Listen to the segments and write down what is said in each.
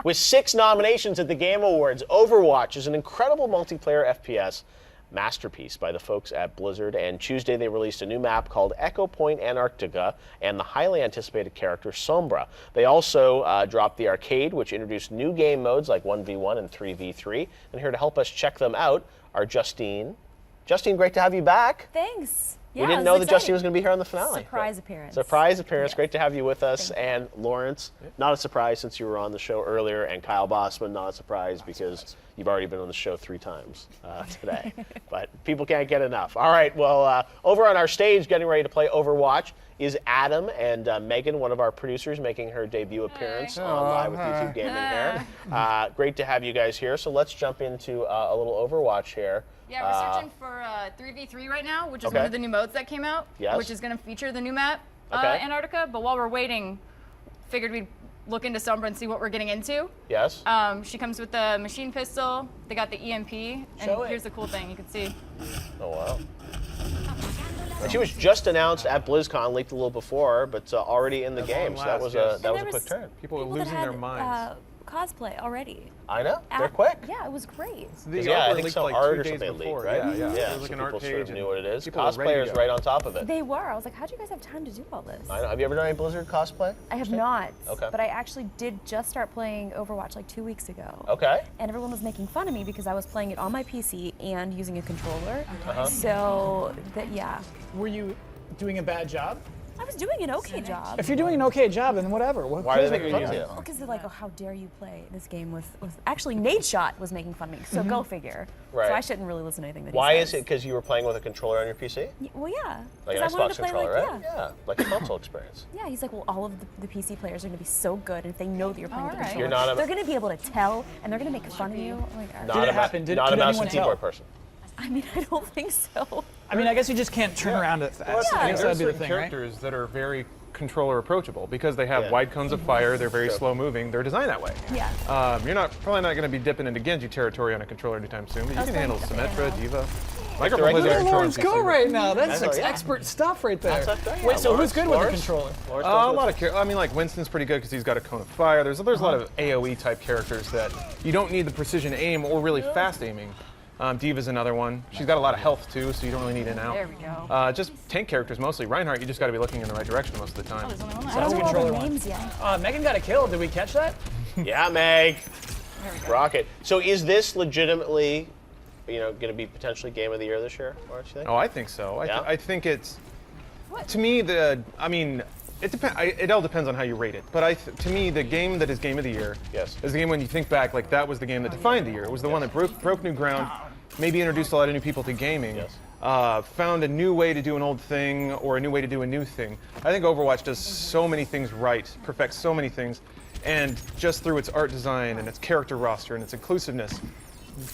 With 6 nominations at the Game Awards, Overwatch is an incredible multiplayer FPS masterpiece by the folks at Blizzard, and Tuesday they released a new map called Ecopoint Antarctica and the highly anticipated character Sombra. They also dropped the arcade, which introduced new game modes like 1v1 and 3v3, and here to help us check them out are Justine. Justine, great to have you back. Thanks. We didn't know that Justine was going to be here on the finale. Surprise appearance. Surprise appearance. Yeah. Great to have you with us. Thank you. And Lawrence, not a surprise since you were on the show earlier, and Kyle Bossman, not a surprise because you've already been on the show 3 times today. But people can't get enough. All right, well, over on our stage getting ready to play Overwatch is Adam and Megan, one of our producers, making her debut appearance on Live with YouTube Gaming here. Great to have you guys here. So let's jump into a little Overwatch here. Yeah, we're searching for 3v3 right now, which is one of the new modes that came out, which is going to feature the new map, Antarctica. But while we're waiting, figured we'd look into Sombra and see what we're getting into. Yes. She comes with the machine pistol. They got the EMP, and here's the cool thing you can see. Oh wow. And she was just announced at BlizzCon, leaked a little before, but already in the game. So that was a quick turn. People were losing their minds. Cosplay already. I know. They're quick. Yeah, it was great. Yeah, I think some like art 2 or days something before. leaked, right? Yeah. So like an people art sort of page knew what it is. People were ready Cosplayers to go. right on top of it. They were. I was like, how'd you guys have time to do all this? I know. Have you ever done any Blizzard cosplay? I have not. Okay. But I actually did just start playing Overwatch like 2 weeks ago. Okay. And everyone was making fun of me because I was playing it on my PC and using a controller. So, yeah. Were you doing a bad job? I was doing an okay job. If you're doing an okay job, then whatever. Why are they making fun of you? Because they're like, oh, how dare you play this game with actually, Nate Shot was making fun of me, so go figure. Right. So I shouldn't really listen to anything that he Why says. is it because you were playing with a controller on your PC? Well, yeah. Like an 'Cause I wanted Xbox to play controller, like, right? Yeah, like a console experience. Yeah, he's like, well, all of the PC players are going to be so good, and if they know that you're playing with a controller, You're not they're going to be able to tell, and they're going to make fun of you. I'm like, all right. Not Did it happen? Did not a mouse anyone and keyboard tell? person. I mean, I don't think so. I mean, I guess you just can't turn around it fast. Yeah. I guess that'd be the certain thing, right? characters that are very controller approachable because they have wide cones of fire, they're very slow moving, they're designed that way. Yeah. You're probably not going to be dipping into Genji territory on a controller anytime soon, but you can handle Symmetra, Diva. Like Microphone plays the a Where controller Lawrence on go PC. right now? That's That's right, expert stuff right there. That's right, Wait, so Lawrence, who's good with a Lawrence? controller? Lawrence A goes lot with- of I mean, like Winston's pretty good because he's got a cone of fire. There's a lot of AOE type characters that you don't need the precision aim or really fast aiming. Diva's another one. She's got a lot of health too, so you don't really need in and out. There we go. Just tank characters mostly. Reinhardt, you just got to be looking in the right direction most of the time. There's only one I left. don't know all controller the one. names yet. Megan got a kill. Did we catch that? Yeah, Meg. There we go. Rocket. So is this legitimately, going to be potentially Game of the Year this year, Lawrence, you think? Oh, I think so. Yeah? I think it's, to me, it all depends on how you rate it. But to me, the game that is Game of the Year is the game when you think back, like that was the game that defined the year. It was the one that broke new ground, maybe introduced a lot of new people to gaming, found a new way to do an old thing or a new way to do a new thing. I think Overwatch does so many things right, perfects so many things, and just through its art design and its character roster and its inclusiveness,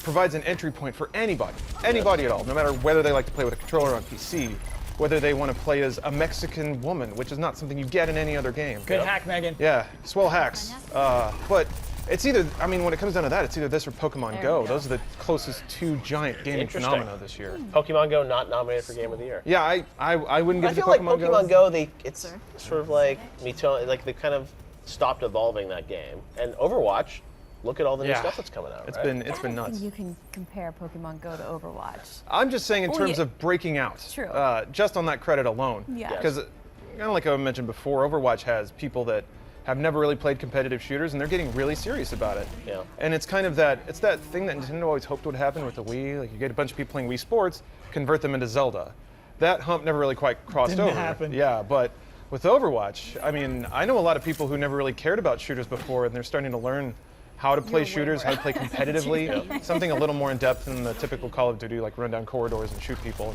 provides an entry point for anybody at all, no matter whether they like to play with a controller on PC, whether they want to play as a Mexican woman, which is not something you get in any other game. Good hack, Megan. Yeah, swell hacks. But it's either, when it comes down to that, it's either this or Pokemon Go. Those are the closest 2 giant gaming phenomena this year. Pokemon Go not nominated for Game of the Year. Yeah, I wouldn't give I it to feel like Pokemon Pokemon Go, it's sort of like they kind of stopped evolving that game. And Overwatch, look at all the new stuff that's coming out. It's right? been I don't nuts. think you can compare Pokemon Go to Overwatch. I'm just saying in Well, terms yeah. of breaking out. True. Just on that credit alone. Yeah. Because, kind of like I mentioned before, Overwatch has people that have never really played competitive shooters, and they're getting really serious about it. Yeah. And it's kind of that thing that Nintendo always hoped would happen with the Wii. Like you get a bunch of people playing Wii Sports, convert them into Zelda. That hump never really quite crossed Didn't over. happen. Yeah, but with Overwatch, I know a lot of people who never really cared about shooters before, and they're starting to learn how to play shooters, how to play competitively, something a little more in depth than the typical Call of Duty, like run down corridors and shoot people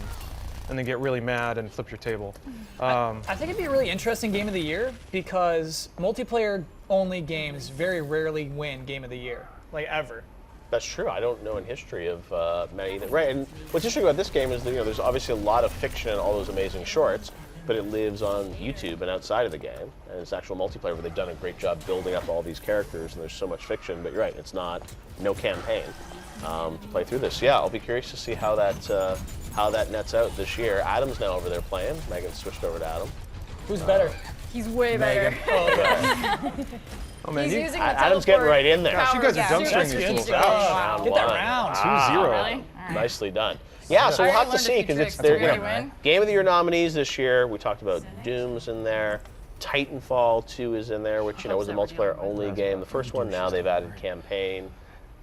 and then get really mad and flip your table. I think it'd be a really interesting Game of the Year because multiplayer-only games very rarely win Game of the Year, like ever. That's true. I don't know in history of many. Right, and what's interesting about this game is that there's obviously a lot of fiction and all those amazing shorts, but it lives on YouTube and outside of the game, and it's actual multiplayer where they've done a great job building up all these characters, and there's so much fiction. But you're right, it's no campaign to play through this. Yeah, I'll be curious to see how that nets out this year. Adam's now over there playing. Megan switched over to Adam. Who's better? He's way better. Oh, okay. Oh man, He's you, using the Adam's getting teleport right in there. gosh, you guys are power dumpstering to these tools. strategically Ouch. Round Get that one. round. 2-0. Really? All right. Nicely done. Yeah, so I we'll already have to learned a see few because tricks it's their to really win. Game of the Year nominees this year. We talked about Doom's in there. Titanfall 2 is in there, which was a multiplayer-only game. The first one, now they've added campaign.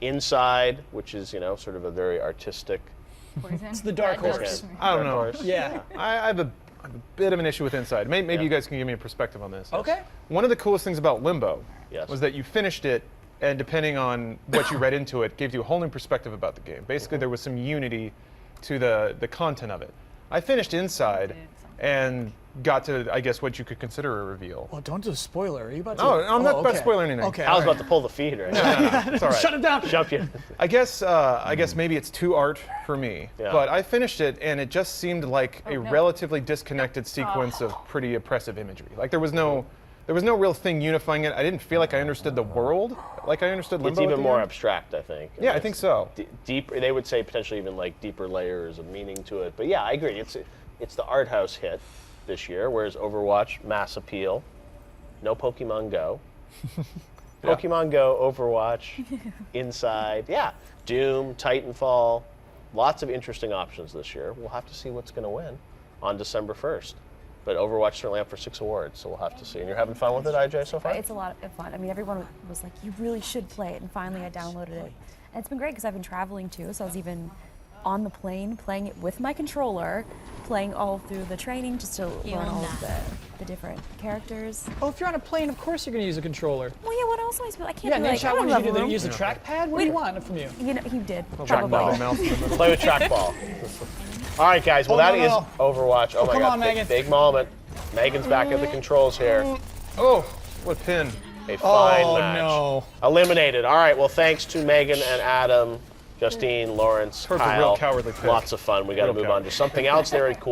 Inside, which is sort of a very artistic. It's the dark horse. I don't know. Horse. Yeah. I have a bit of an issue with Inside. Maybe you guys can give me a perspective on this. Okay. One of the coolest things about Limbo Yes. was that you finished it, and depending on what you read into it, gave you a whole new perspective about the game. Basically, there was some unity to the content of it. I finished Inside and got to, I guess, what you could consider a reveal. Well, don't do a spoiler. Are you about to? No, I'm not about okay. spoiling anything. Okay. I was all about to pull the feed right now. No, it's all right. Shut it down. Jump you. I guess maybe it's too art for me, Yeah. but I finished it and it just seemed like a relatively disconnected sequence of pretty oppressive imagery. Like there was no real thing unifying it. I didn't feel like I understood the world like I understood Limbo. It's at even the more end. abstract, I think. Yeah, I think so. Deeper. They would say potentially even like deeper layers of meaning to it. But yeah, I agree. It's the art house hit this year, whereas Overwatch, mass appeal, no Pokemon Go. Pokemon Go, Overwatch, Inside, Doom, Titanfall, lots of interesting options this year. We'll have to see what's going to win on December 1st. But Overwatch certainly up for 6 awards, so we'll have to see. And you're having fun with it, IJ, so far? It's a lot of fun. I mean, everyone was like, you really should play it. And finally, I downloaded it. And it's been great because I've been traveling too. So I was even on the plane playing it with my controller, playing all through the training just to learn all of the different characters. Oh, if you're on a plane, of course you're going to use a controller. Well, yeah, what else am I supposed to? I Yeah, can't be like, Nate, I what don't did you do? love Use a trackpad? What do you want from you? He did. Trackball, Probably. mouse in the middle. Play with trackball. All right, guys. Well, that is Overwatch. Oh my come God! on, Megan. Big moment. Megan's back at the controls here. Oh, what pin. A fine match. no. Eliminated. All right. Well, thanks to Megan and Adam, Justine, Lawrence, Towards a Kyle. real cowardly pick. Lots of fun. We got to Real move on to something else very cool.